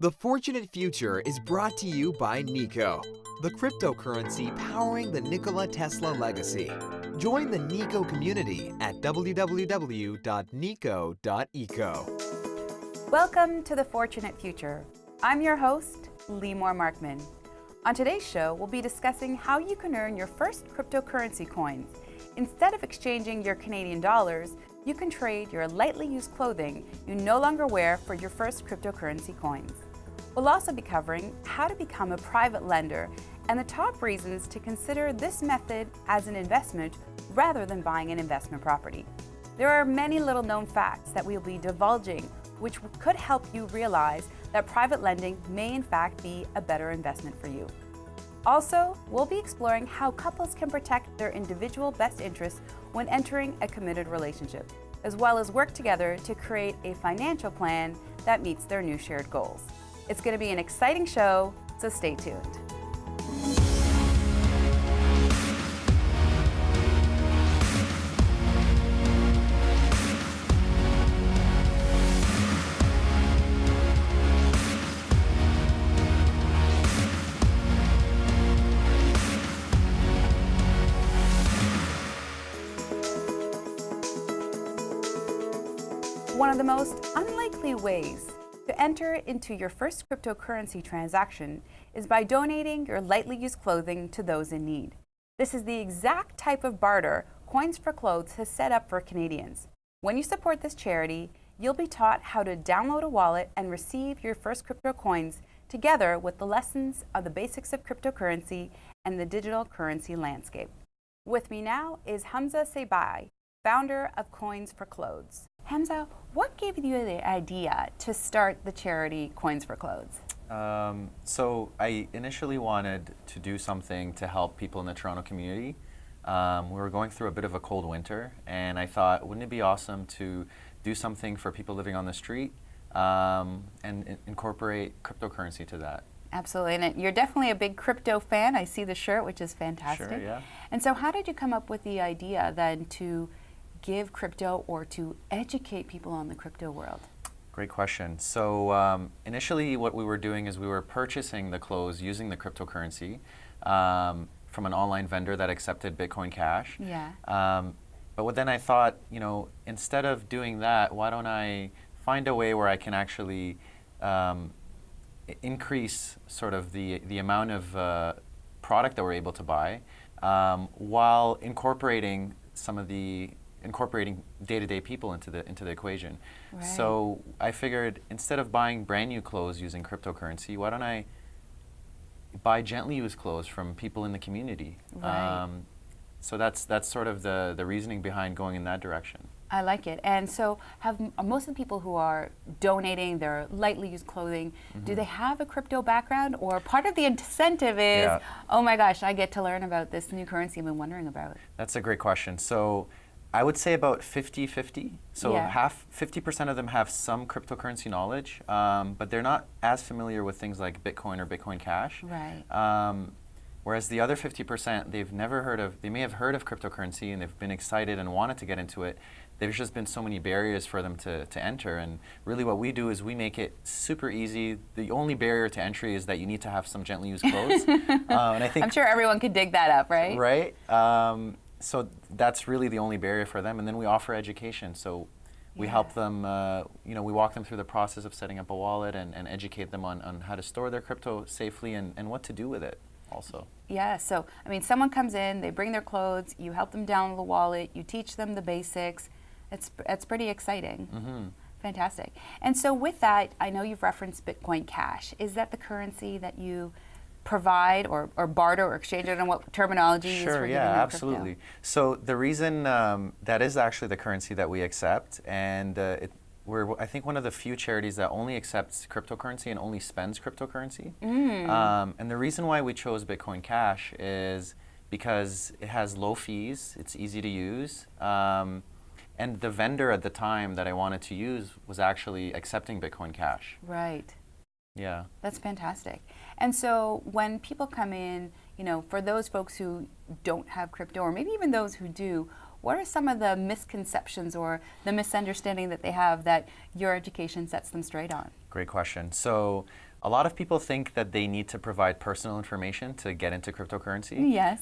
The Fortunate Future is brought to you by Niko, the cryptocurrency powering the Nikola Tesla legacy. Join the Niko community at www.niko.eco. Welcome to The Fortunate Future. I'm your host, Lemore Markman. On today's show, we'll be discussing how you can earn your first cryptocurrency coins. Instead of exchanging your Canadian dollars, you can trade your lightly used clothing you no longer wear for your first cryptocurrency coins. We'll also be covering how to become a private lender and the top reasons to consider this method as an investment rather than buying an investment property. There are many little known facts that we'll be divulging which could help you realize that private lending may in fact be a better investment for you. Also, we'll be exploring how couples can protect their individual best interests when entering a committed relationship, as well as work together to create a financial plan that meets their new shared goals. It's going to be an exciting show, so stay tuned. One of the most unlikely ways to enter into your first cryptocurrency transaction is by donating your lightly used clothing to those in need. This is the exact type of barter Coins for Clothes has set up for Canadians. When you support this charity, you'll be taught how to download a wallet and receive your first crypto coins together with the lessons of the basics of cryptocurrency and the digital currency landscape. With me now is Hamza Seibai, founder of Coins for Clothes. Hamza, what gave you the idea to start the charity Coins for Clothes? So I initially wanted to do something to help people in the Toronto community. We were going through a bit of a cold winter, and I thought, wouldn't it be awesome to do something for people living on the street and incorporate cryptocurrency to that? Absolutely, and you're definitely a big crypto fan. I see the shirt, which is fantastic. Sure, yeah. And so how did you come up with the idea then to give crypto or to educate people on the crypto world? Great question. So initially what we were doing is we were purchasing the clothes using the cryptocurrency from an online vendor that accepted Bitcoin Cash. Yeah. But then I thought, instead of doing that, why don't I find a way where I can actually increase sort of the amount of product that we're able to buy while incorporating day-to-day people into the equation. Right. So I figured instead of buying brand new clothes using cryptocurrency, why don't I buy gently used clothes from people in the community? Right. So that's sort of the reasoning behind going in that direction. I like it. And so have most of the people who are donating their lightly used clothing, do they have a crypto background, or part of the incentive is, oh my gosh, I get to learn about this new currency I've been wondering about? That's a great question. So I would say about 50-50. So 50% of them have some cryptocurrency knowledge, but they're not as familiar with things like Bitcoin or Bitcoin Cash. Right. Whereas the other 50%, they may have heard of cryptocurrency and they've been excited and wanted to get into it. There's just been so many barriers for them to enter. And really what we do is we make it super easy. The only barrier to entry is that you need to have some gently used clothes. And I think I'm sure everyone could dig that up, right? Right. So that's really the only barrier for them. And then we offer education. So we help them, we walk them through the process of setting up a wallet and educate them on how to store their crypto safely and what to do with it also. Yeah, so I mean, someone comes in, they bring their clothes, you help them download the wallet, you teach them the basics. It's pretty exciting. Fantastic. And so with that, I know you've referenced Bitcoin Cash. Is that the currency that you provide or barter or exchange? I don't know what terminology you use for giving them absolutely. crypto. So the reason that is actually the currency that we accept, and we're I think one of the few charities that only accepts cryptocurrency and only spends cryptocurrency. And the reason why we chose Bitcoin Cash is because it has low fees, it's easy to use, and the vendor at the time that I wanted to use was actually accepting Bitcoin Cash. Right. Yeah. That's fantastic. And so when people come in, for those folks who don't have crypto, or maybe even those who do, what are some of the misconceptions or the misunderstanding that they have that your education sets them straight on? Great question. So a lot of people think that they need to provide personal information to get into cryptocurrency. Yes.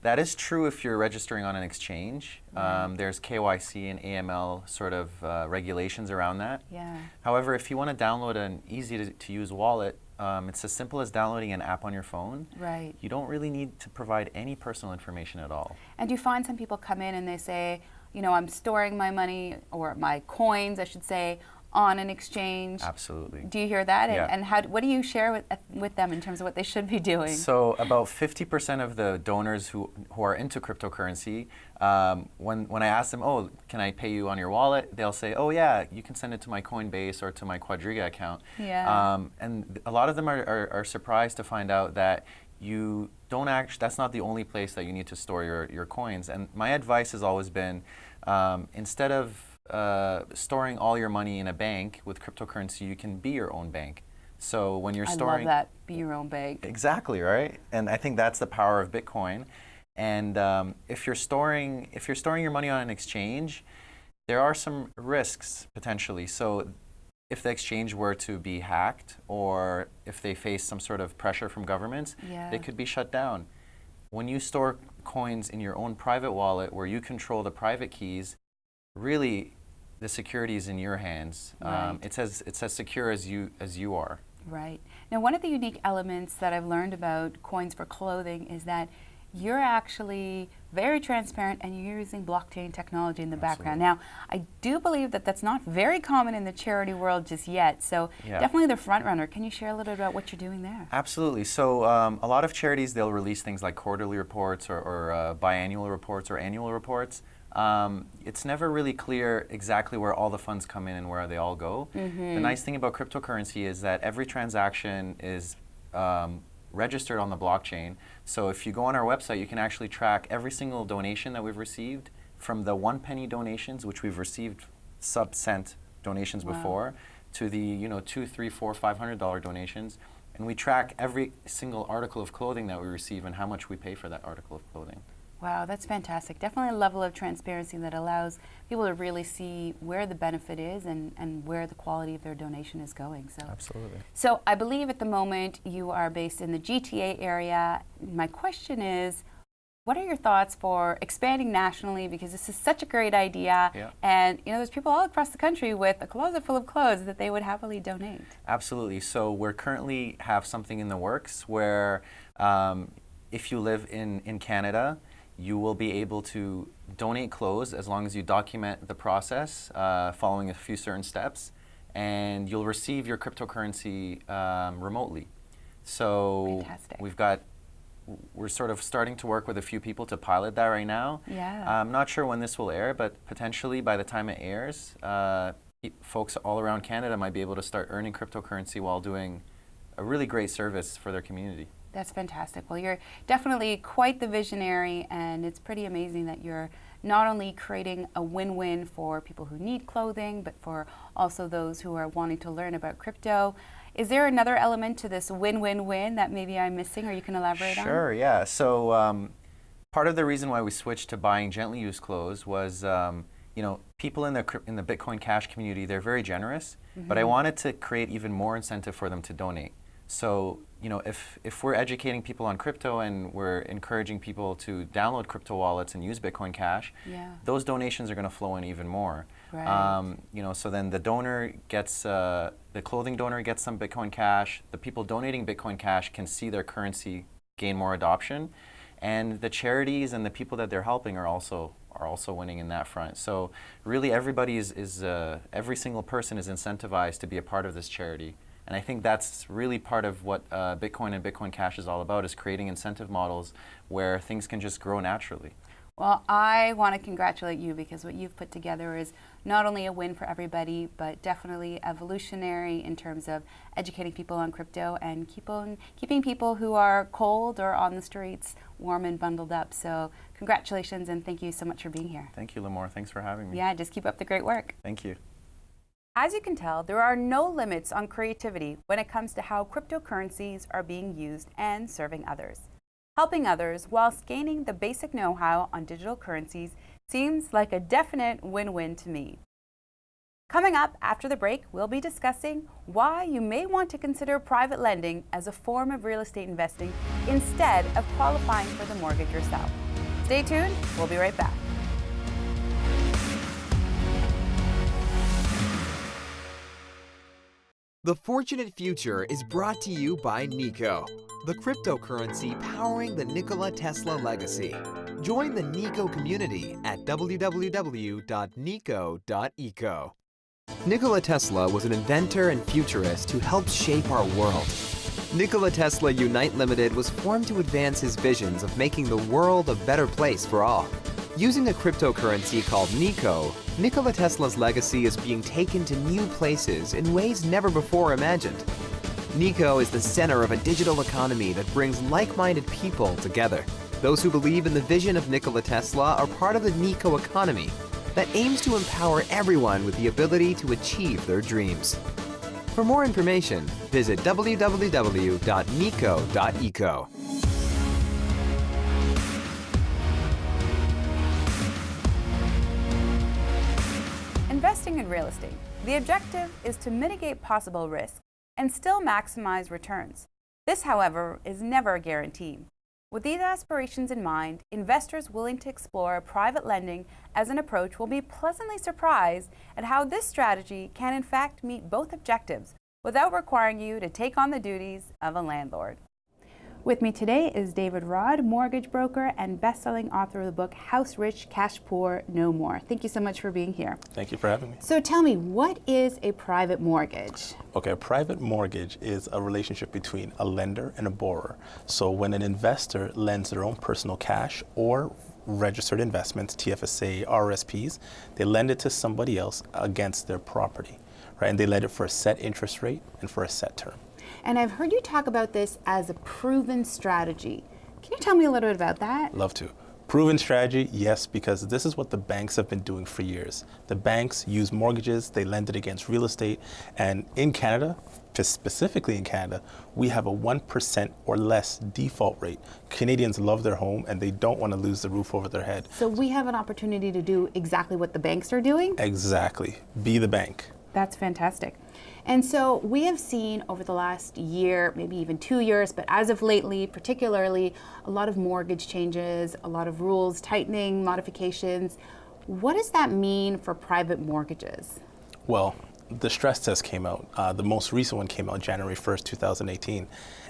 That is true if you're registering on an exchange. There's KYC and AML sort of regulations around that. Yeah. However, if you want to download an easy-to-use wallet, it's as simple as downloading an app on your phone. Right. You don't really need to provide any personal information at all. And do you find some people come in and they say, you know, I'm storing my money, or my coins, I should say, on an exchange? Absolutely. Do you hear that? Yeah. And what do you share with them in terms of what they should be doing? So about 50% of the donors who are into cryptocurrency, when I ask them, oh, can I pay you on your wallet? They'll say, oh yeah, you can send it to my Coinbase or to my Quadriga account. Yeah. And a lot of them are surprised to find out that you don't that's not the only place that you need to store your coins. And my advice has always been, instead of storing all your money in a bank with cryptocurrency, you can be your own bank. So when you're storing, I love that, be your own bank. Exactly, right? And I think that's the power of Bitcoin. And if you're storing your money on an exchange, there are some risks potentially. So if the exchange were to be hacked, or if they face some sort of pressure from governments, they could be shut down. When you store coins in your own private wallet where you control the private keys, really the security is in your hands. Right. It's as secure as you are. Right. Now, one of the unique elements that I've learned about coins for clothing is that you're actually very transparent and you're using blockchain technology in the background. Now, I do believe that that's not very common in the charity world just yet, so definitely the front runner. Can you share a little bit about what you're doing there? Absolutely. So a lot of charities, they'll release things like quarterly reports or biannual reports or annual reports. It's never really clear exactly where all the funds come in and where they all go. The nice thing about cryptocurrency is that every transaction is registered on the blockchain. So if you go on our website, you can actually track every single donation that we've received, from the 1 penny donations, which we've received sub-cent donations before, to the $2, $3, $4, $500 donations. And we track every single article of clothing that we receive and how much we pay for that article of clothing. Wow, that's fantastic. Definitely a level of transparency that allows people to really see where the benefit is and where the quality of their donation is going. So, absolutely. So I believe at the moment you are based in the GTA area. My question is, what are your thoughts for expanding nationally? Because this is such a great idea. Yeah. And there's people all across the country with a closet full of clothes that they would happily donate. Absolutely. So we're currently have something in the works where if you live in Canada, you will be able to donate clothes as long as you document the process following a few certain steps, and you'll receive your cryptocurrency remotely. So fantastic. We're sort of starting to work with a few people to pilot that right now. Yeah. I'm not sure when this will air, but potentially by the time it airs, folks all around Canada might be able to start earning cryptocurrency while doing a really great service for their community. That's fantastic. Well, you're definitely quite the visionary, and it's pretty amazing that you're not only creating a win-win for people who need clothing, but for also those who are wanting to learn about crypto. Is there another element to this win-win-win that maybe I'm missing, or you can elaborate on? Sure, yeah. So part of the reason why we switched to buying gently used clothes was, people in the Bitcoin Cash community, they're very generous, but I wanted to create even more incentive for them to donate. So, if we're educating people on crypto and we're encouraging people to download crypto wallets and use Bitcoin Cash, those donations are going to flow in even more. Right. So then the donor gets, the clothing donor gets some Bitcoin Cash. The people donating Bitcoin Cash can see their currency gain more adoption, and the charities and the people that they're helping are also winning in that front. So really, everybody every single person is incentivized to be a part of this charity. And I think that's really part of what Bitcoin and Bitcoin Cash is all about, is creating incentive models where things can just grow naturally. Well, I want to congratulate you, because what you've put together is not only a win for everybody, but definitely evolutionary in terms of educating people on crypto and keeping people who are cold or on the streets warm and bundled up. So congratulations, and thank you so much for being here. Thank you, Limor. Thanks for having me. Yeah, just keep up the great work. Thank you. As you can tell, there are no limits on creativity when it comes to how cryptocurrencies are being used and serving others. Helping others whilst gaining the basic know-how on digital currencies Seems like a definite win-win to me. Coming up after the break, we'll be discussing why you may want to consider private lending as a form of real estate investing instead of qualifying for the mortgage yourself. Stay tuned, we'll be right back. The Fortunate Future is brought to you by Niko, the cryptocurrency powering the Nikola Tesla legacy. Join the Niko community at www.niko.eco. Nikola Tesla was an inventor and futurist who helped shape our world. Nikola Tesla Unite Limited was formed to advance his visions of making the world a better place for all. Using a cryptocurrency called Niko, Nikola Tesla's legacy is being taken to new places in ways never before imagined. Niko is the center of a digital economy that brings like-minded people together. Those who believe in the vision of Nikola Tesla are part of the Niko economy that aims to empower everyone with the ability to achieve their dreams. For more information, visit www.niko.eco. Investing in real estate. The objective is to mitigate possible risk and still maximize returns. This, however, is never a guarantee. With these aspirations in mind, investors willing to explore private lending as an approach will be pleasantly surprised at how this strategy can in fact meet both objectives without requiring you to take on the duties of a landlord. With me today is David Rod, mortgage broker and best-selling author of the book House Rich, Cash Poor, No More. Thank you so much for being here. Thank you for having me. So tell me, what is a private mortgage? Okay, a private mortgage is a relationship between a lender and a borrower. So when an investor lends their own personal cash or registered investments, TFSA, RSPs, they lend it to somebody else against their property, right? And they lend it for a set interest rate and for a set term. And I've heard you talk about this as a proven strategy. Can you tell me a little bit about that? Love to. Proven strategy, yes, because this is what the banks have been doing for years. The banks use mortgages, they lend it against real estate, and in Canada, specifically in Canada, we have a 1% or less default rate. Canadians love their home and they don't want to lose the roof over their head. So we have an opportunity to do exactly what the banks are doing? Exactly. Be the bank. That's fantastic. And so we have seen over the last year, maybe even 2 years, but as of lately, particularly, a lot of mortgage changes, a lot of rules tightening, modifications. What does that mean for private mortgages? Well, the stress test came out. The most recent one came out January 1st, 2018.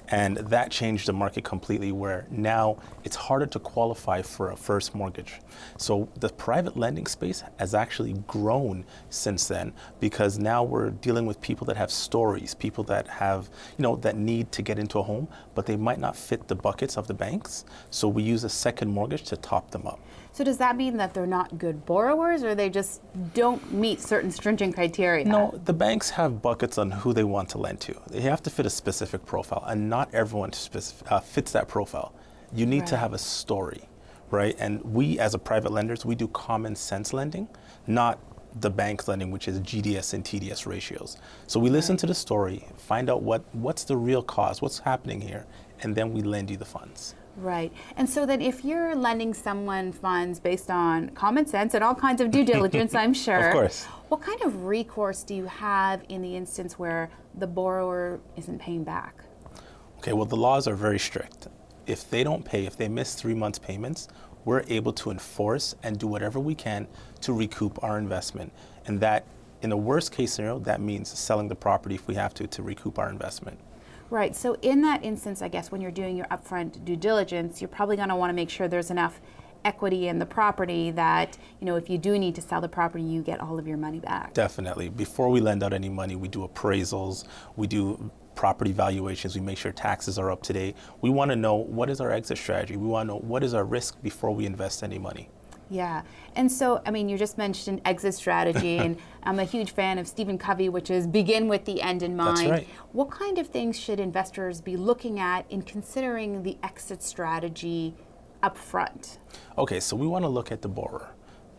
And that changed the market completely, where now it's harder to qualify for a first mortgage. So the private lending space has actually grown since then, because now we're dealing with people that have stories, people that have, that need to get into a home, but they might not fit the buckets of the banks. So we use a second mortgage to top them up. So does that mean that they're not good borrowers, or they just don't meet certain stringent criteria? No, the banks have buckets on who they want to lend to. They have to fit a specific profile, and not everyone fits that profile. You need to have a story, right? And we, as a private lenders, we do common sense lending, not the bank lending, which is GDS and TDS ratios. So we listen to the story, find out what's the real cause, what's happening here, and then we lend you the funds. Right. And so then if you're lending someone funds based on common sense and all kinds of due diligence, I'm sure. Of course. What kind of recourse do you have in the instance where the borrower isn't paying back? Okay, well, the laws are very strict. If they don't pay, if they miss 3 months payments, we're able to enforce and do whatever we can to recoup our investment. And that, in the worst case scenario, that means selling the property if we have to recoup our investment. Right. So in that instance, I guess when you're doing your upfront due diligence, you're probably going to want to make sure there's enough equity in the property that, if you do need to sell the property, you get all of your money back. Definitely. Before we lend out any money, we do appraisals, we do property valuations, we make sure taxes are up to date. We want to know what is our exit strategy. We want to know what is our risk before we invest any money. Yeah. And so, you just mentioned exit strategy, and I'm a huge fan of Stephen Covey, which is begin with the end in mind. That's right. What kind of things should investors be looking at in considering the exit strategy up front? Okay, so we want to look at the borrower.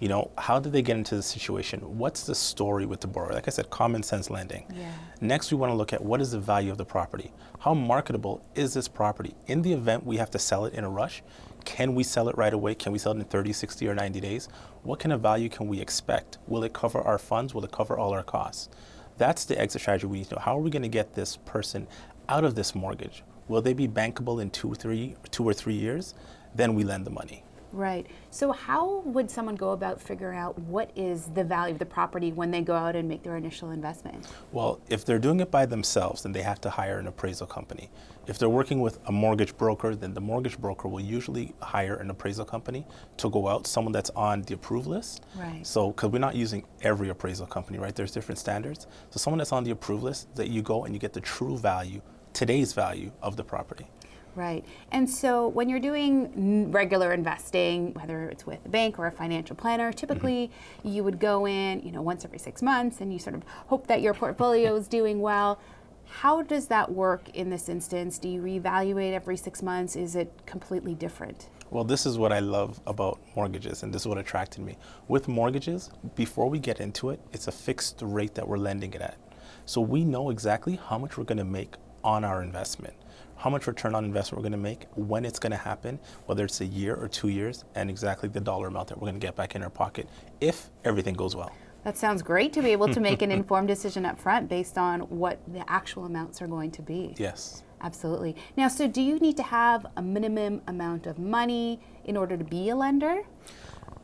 You know, how did they get into the situation? What's the story with the borrower? Like I said, common sense lending. Yeah. Next, we want to look at what is the value of the property? How marketable is this property? In the event we have to sell it in a rush, can we sell it right away? Can we sell it in 30, 60, or 90 days? What kind of value can we expect? Will it cover our funds? Will it cover all our costs? That's the exit strategy we need to know. How are we going to get this person out of this mortgage? Will they be bankable in 2 or 3 years? Then we lend the money. Right. So how would someone go about figuring out what is the value of the property when they go out and make their initial investment? Well, if they're doing it by themselves, then they have to hire an appraisal company. If they're working with a mortgage broker, then the mortgage broker will usually hire an appraisal company to go out, someone that's on the approved list. Right. So, because we're not using every appraisal company, right? There's different standards. So someone that's on the approved list, that you go and you get the true value, today's value of the property. Right. And so when you're doing regular investing, whether it's with a bank or a financial planner, typically you would go in, once every 6 months and you sort of hope that your portfolio is doing well. How does that work in this instance? Do you reevaluate every 6 months? Is it completely different? Well, this is what I love about mortgages, and this is what attracted me. With mortgages, before we get into it, it's a fixed rate that we're lending it at. So we know exactly how much we're going to make on our investment, how much return on investment we're going to make, when it's going to happen, whether it's a year or 2 years, and exactly the dollar amount that we're going to get back in our pocket if everything goes well. That sounds great to be able to make an informed decision up front based on what the actual amounts are going to be. Yes. Absolutely. Now, so do you need to have a minimum amount of money in order to be a lender?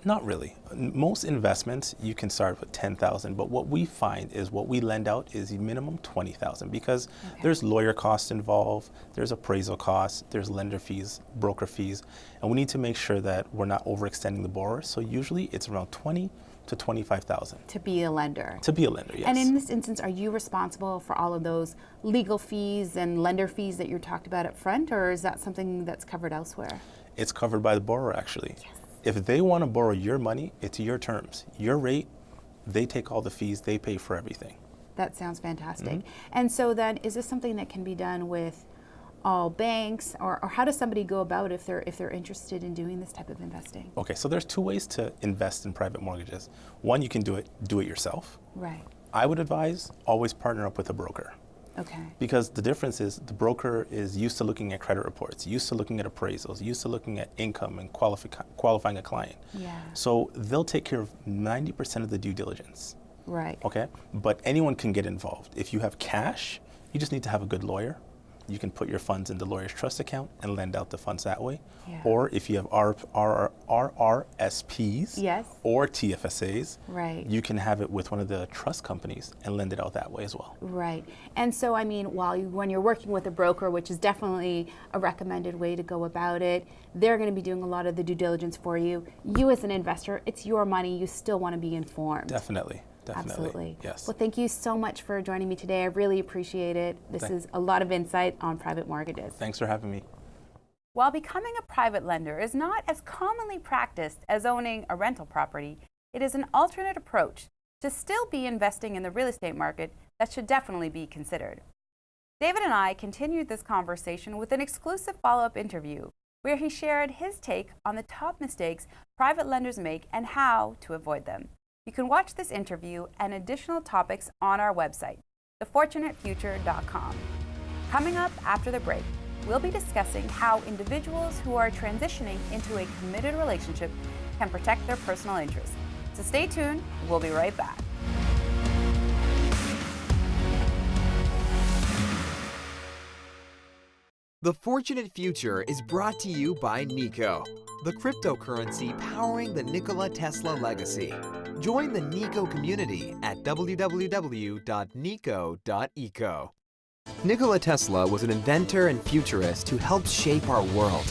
Not really. Most investments, you can start with 10,000, but what we find is what we lend out is the minimum 20,000 because there's lawyer costs involved, there's appraisal costs, there's lender fees, broker fees, and we need to make sure that we're not overextending the borrower. So usually it's around 20 to 25,000. To be a lender. To be a lender, yes. And in this instance, are you responsible for all of those legal fees and lender fees that you talked about up front, or is that something that's covered elsewhere? It's covered by the borrower, actually. Yes. If they want to borrow your money, it's your terms, your rate, they take all the fees, they pay for everything. That sounds fantastic. And so then, is this something that can be done with all banks, or how does somebody go about if they're interested in doing this type of investing? Okay, so there's 2 ways to invest in private mortgages. One, you can do it yourself. Right. I would advise always partner up with a broker. Okay. Because the difference is the broker is used to looking at credit reports, used to looking at appraisals, used to looking at income and qualifying a client. Yeah. So they'll take care of 90% of the due diligence. Right. Okay? But anyone can get involved. If you have cash, you just need to have a good lawyer. You can put your funds in the lawyer's trust account and lend out the funds that way. Yeah. Or if you have RRSPs Yes. or TFSAs, Right. you can have it with one of the trust companies and lend it out that way as well. Right. And so, I mean, when you're working with a broker, which is definitely a recommended way to go about it, they're going to be doing a lot of the due diligence for you. You as an investor, it's your money. You still want to be informed. Definitely. Absolutely. Yes. Well, thank you so much for joining me today. I really appreciate it. This is a lot of insight on private mortgages. Thanks for having me. While becoming a private lender is not as commonly practiced as owning a rental property, it is an alternate approach to still be investing in the real estate market that should definitely be considered. David and I continued this conversation with an exclusive follow-up interview where he shared his take on the top mistakes private lenders make and how to avoid them. You can watch this interview and additional topics on our website, thefortunatefuture.com. Coming up after the break, we'll be discussing how individuals who are transitioning into a committed relationship can protect their personal interests. So stay tuned, we'll be right back. The Fortunate Future is brought to you by Niko, the cryptocurrency powering the Nikola Tesla legacy. Join the Niko community at www.niko.eco. Nikola Tesla was an inventor and futurist who helped shape our world.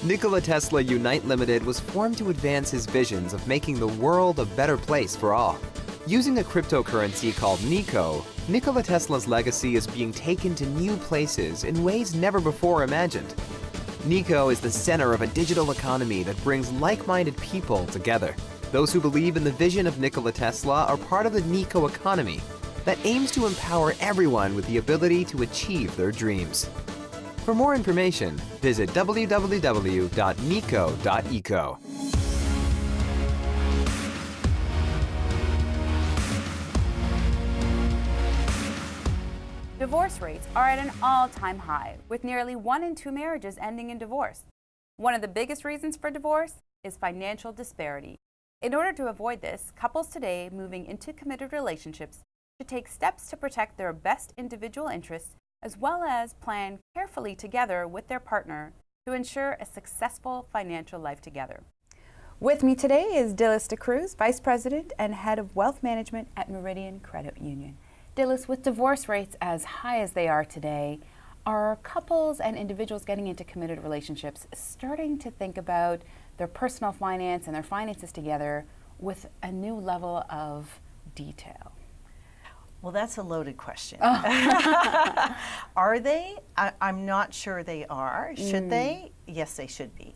Nikola Tesla Unite Limited was formed to advance his visions of making the world a better place for all. Using a cryptocurrency called Niko, Nikola Tesla's legacy is being taken to new places in ways never before imagined. Niko is the center of a digital economy that brings like-minded people together. Those who believe in the vision of Nikola Tesla are part of the Niko economy that aims to empower everyone with the ability to achieve their dreams. For more information, visit www.niko.eco. Divorce rates are at an all-time high, with nearly 1 in 2 marriages ending in divorce. One of the biggest reasons for divorce is financial disparity. In order to avoid this, couples today moving into committed relationships should take steps to protect their best individual interests, as well as plan carefully together with their partner to ensure a successful financial life together. With me today is Dilys DeCruz, Vice President and Head of Wealth Management at Meridian Credit Union. Dilys, with divorce rates as high as they are today, are couples and individuals getting into committed relationships starting to think about their personal finance and their finances together with a new level of detail? Well, that's a loaded question. Oh. Are they? I'm not sure they are. Should they? Yes, they should be.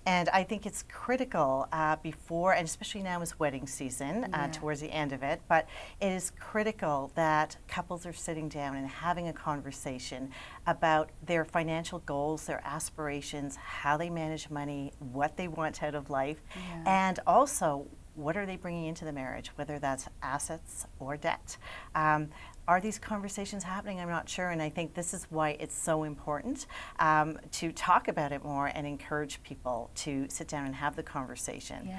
And I think it's critical before, and especially now is wedding season, towards the end of it, but it is critical that couples are sitting down and having a conversation about their financial goals, their aspirations, how they manage money, what they want out of life, and also what are they bringing into the marriage, whether that's assets or debt. Are these conversations happening? I'm not sure, and I think this is why it's so important to talk about it more and encourage people to sit down and have the conversation,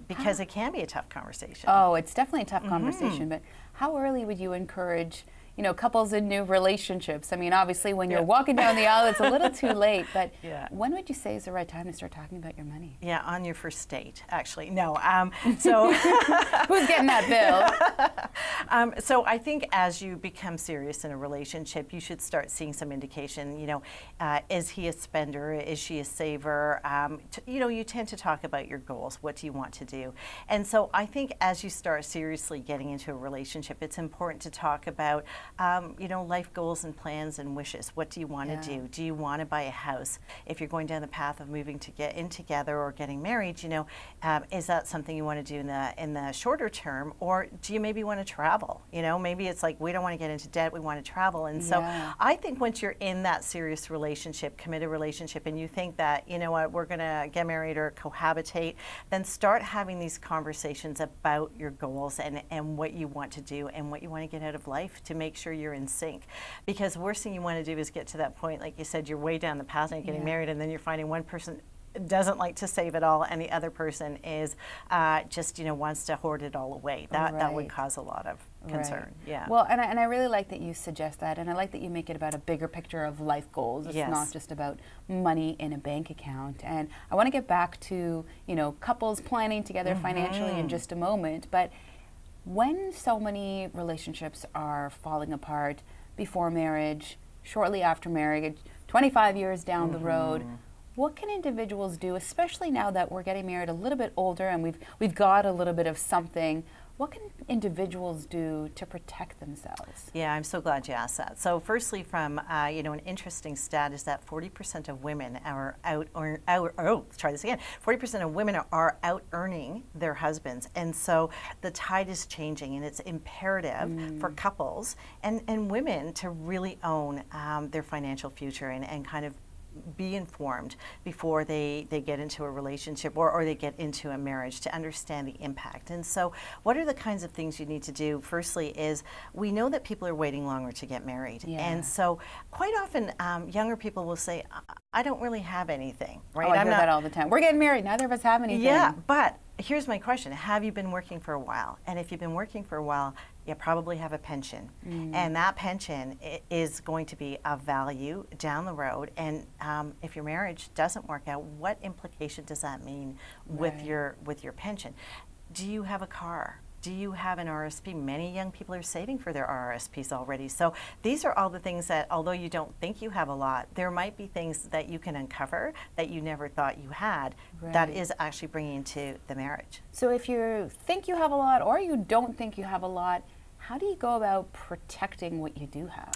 because it can be a tough conversation. Oh, it's definitely a tough conversation, but how early would you encourage couples in new relationships? I mean, obviously when you're walking down the aisle, it's a little too late, but when would you say is the right time to start talking about your money? Yeah, on your first date, actually. No, so. Who's getting that bill? So I think as you become serious in a relationship, you should start seeing some indication, is he a spender? Is she a saver? You tend to talk about your goals. What do you want to do? And so I think as you start seriously getting into a relationship, it's important to talk about life goals and plans and wishes. What do you want to do? Do you want to buy a house? If you're going down the path of moving to get in together or getting married, is that something you want to do in the shorter term, or do you maybe want to travel? Maybe it's like we don't want to get into debt, we want to travel. And so I think once you're in that serious relationship, committed relationship, and you think that, we're going to get married or cohabitate, then start having these conversations about your goals and what you want to do and what you want to get out of life to make sure you're in sync. Because the worst thing you want to do is get to that point, like you said, you're way down the path and getting married, and then you're finding one person doesn't like to save it all and the other person is just wants to hoard it all away. That would cause a lot of concern. Well, and I really like that you suggest that, and I like that you make it about a bigger picture of life goals. It's not just about money in a bank account. And I want to get back to couples planning together financially in just a moment, but when so many relationships are falling apart before marriage, shortly after marriage, 25 years down the road, what can individuals do, especially now that we're getting married a little bit older and we've got a little bit of something? What can individuals do to protect themselves? Yeah, I'm so glad you asked that. So firstly, from an interesting stat is that 40% of women are 40% of women are out earning their husbands. And so the tide is changing, and it's imperative for couples and women to really own their financial future and kind of be informed before they get into a relationship or they get into a marriage to understand the impact. And so what are the kinds of things you need to do? Firstly is we know that people are waiting longer to get married. And so quite often younger people will say, I don't really have anything, right? Oh, I hear that all the time. We're getting married, neither of us have anything. Yeah, but here's my question. Have you been working for a while? And if you've been working for a while, you probably have a pension. And that pension is going to be of value down the road. And if your marriage doesn't work out, what implication does that mean with your pension? Do you have a car? Do you have an RSP? Many young people are saving for their RSPs already. So these are all the things that, although you don't think you have a lot, there might be things that you can uncover that you never thought you had that is actually bringing into the marriage. So if you think you have a lot or you don't think you have a lot, how do you go about protecting what you do have?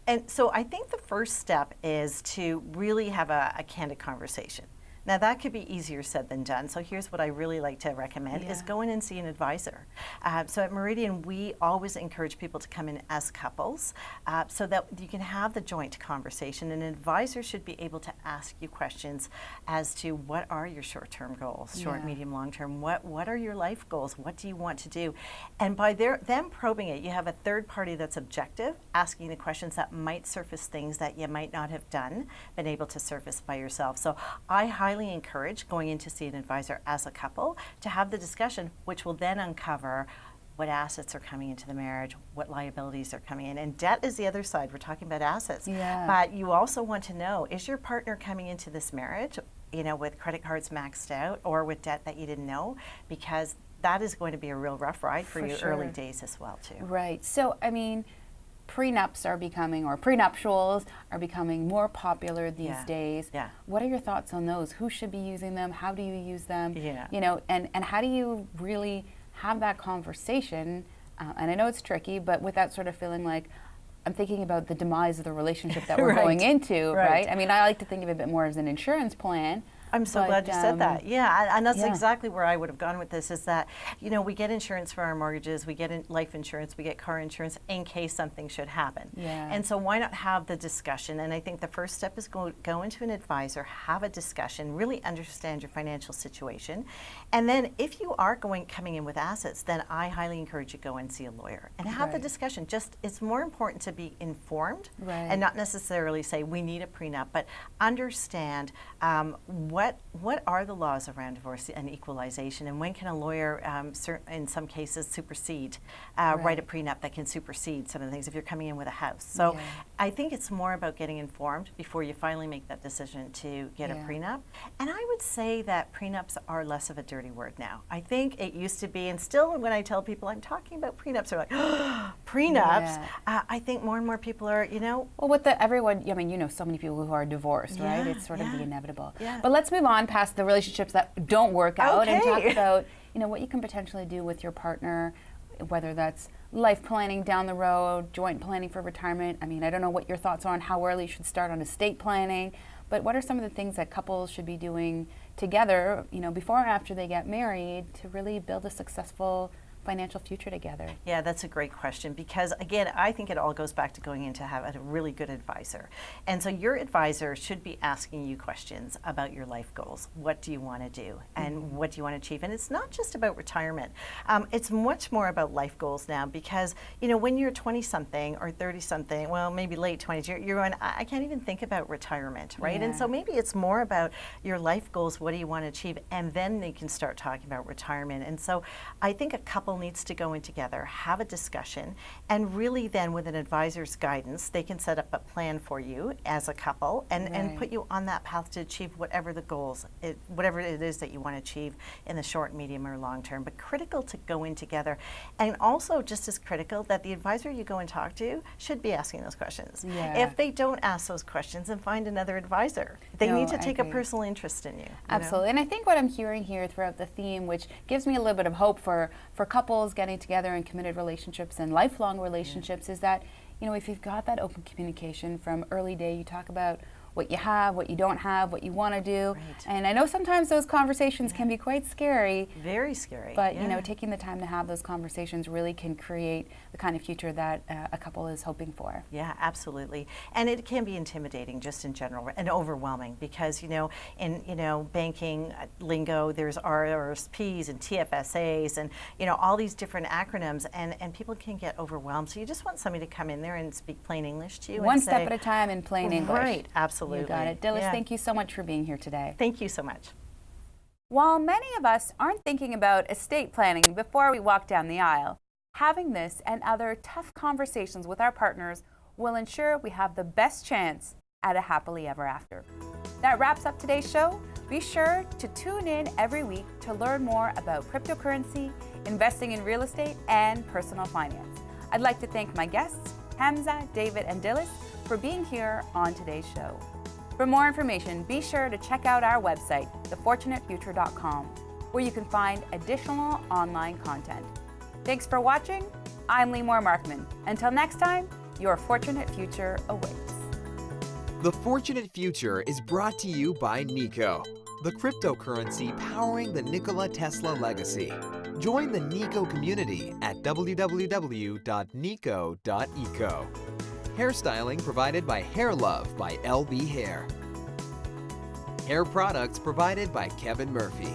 And so I think the first step is to really have a candid conversation. Now that could be easier said than done. So here's what I really like to recommend is go in and see an advisor. So at Meridian, we always encourage people to come in as couples so that you can have the joint conversation. An advisor should be able to ask you questions as to what are your short-term goals, short, medium, long-term, what are your life goals, what do you want to do? And by them probing it, you have a third party that's objective, asking the questions that might surface things that you might not have been able to surface by yourself. So I highly encourage going in to see an advisor as a couple to have the discussion, which will then uncover what assets are coming into the marriage, what liabilities are coming in. And debt is the other side. We're talking about assets. But you also want to know, is your partner coming into this marriage, with credit cards maxed out or with debt that you didn't know? Because that is going to be a real rough ride for you early days as well, too. Right. So, I mean, prenups are becoming, or prenuptials are becoming more popular these days. What are your thoughts on those? Who should be using them? How do you use them? And how do you really have that conversation? And I know it's tricky, but without sort of feeling like I'm thinking about the demise of the relationship that we're going into, right? I mean, I like to think of it a bit more as an insurance plan. I'm so glad you said that. Yeah, and that's exactly where I would have gone with this is that, we get insurance for our mortgages, we get life insurance, we get car insurance in case something should happen. And so why not have the discussion? And I think the first step is go into an advisor, have a discussion, really understand your financial situation. And then if you are coming in with assets, then I highly encourage you to go and see a lawyer and have the discussion. Just, it's more important to be informed and not necessarily say we need a prenup, but understand what are the laws around divorce and equalization, and when can a lawyer, in some cases, supersede, write a prenup that can supersede some of the things if you're coming in with a house. So I think it's more about getting informed before you finally make that decision to get a prenup. And I would say that prenups are less of a dirty word now. I think it used to be, and still when I tell people I'm talking about prenups, they're like, oh, prenups. I think more and more people are, Well, with everyone, I mean, so many people who are divorced, right? It's sort of the inevitable. But let's move on past the relationships that don't work out and talk about, what you can potentially do with your partner, whether that's life planning down the road, joint planning for retirement. I mean, I don't know what your thoughts are on how early you should start on estate planning, but what are some of the things that couples should be doing together, before or after they get married to really build a successful financial future together? Yeah, that's a great question because, again, I think it all goes back to going in to have a really good advisor. And so your advisor should be asking you questions about your life goals. What do you want to do? And what do you want to achieve? And it's not just about retirement. It's much more about life goals now because, when you're 20-something or 30-something, well, maybe late 20s, you're going, I can't even think about retirement, right? And so maybe it's more about your life goals, what do you want to achieve? And then they can start talking about retirement. And so I think a couple needs to go in together, have a discussion, and really then with an advisor's guidance, they can set up a plan for you as a couple and put you on that path to achieve whatever the goals, whatever it is that you want to achieve in the short, medium, or long term. But critical to go in together. And also just as critical that the advisor you go and talk to should be asking those questions. If they don't ask those questions, then find another advisor. They need to take a personal interest in you. Absolutely. And I think what I'm hearing here throughout the theme, which gives me a little bit of hope for couples getting together in committed relationships and lifelong relationships, is that, if you've got that open communication from early day, you talk about what you have, what you don't have, what you want to do. And I know sometimes those conversations can be quite scary. Very scary. But, taking the time to have those conversations really can create the kind of future that a couple is hoping for. Yeah, absolutely. And it can be intimidating just in general and overwhelming because, in, banking lingo, there's RRSPs and TFSAs and, all these different acronyms and people can get overwhelmed. So you just want somebody to come in there and speak plain English to you. One step at a time in plain English. Right, absolutely. You got it. Dilys, thank you so much for being here today. Thank you so much. While many of us aren't thinking about estate planning before we walk down the aisle, having this and other tough conversations with our partners will ensure we have the best chance at a happily ever after. That wraps up today's show. Be sure to tune in every week to learn more about cryptocurrency, investing in real estate, and personal finance. I'd like to thank my guests, Hamza, David, and Dilys, for being here on today's show. For more information, be sure to check out our website, thefortunatefuture.com, where you can find additional online content. Thanks for watching. I'm Limor Markman. Until next time, your fortunate future awaits. The Fortunate Future is brought to you by Niko. the cryptocurrency powering the Nikola Tesla legacy. Join the Niko community at www.niko.eco. Hairstyling provided by Hair Love by LB Hair. Hair products provided by Kevin Murphy.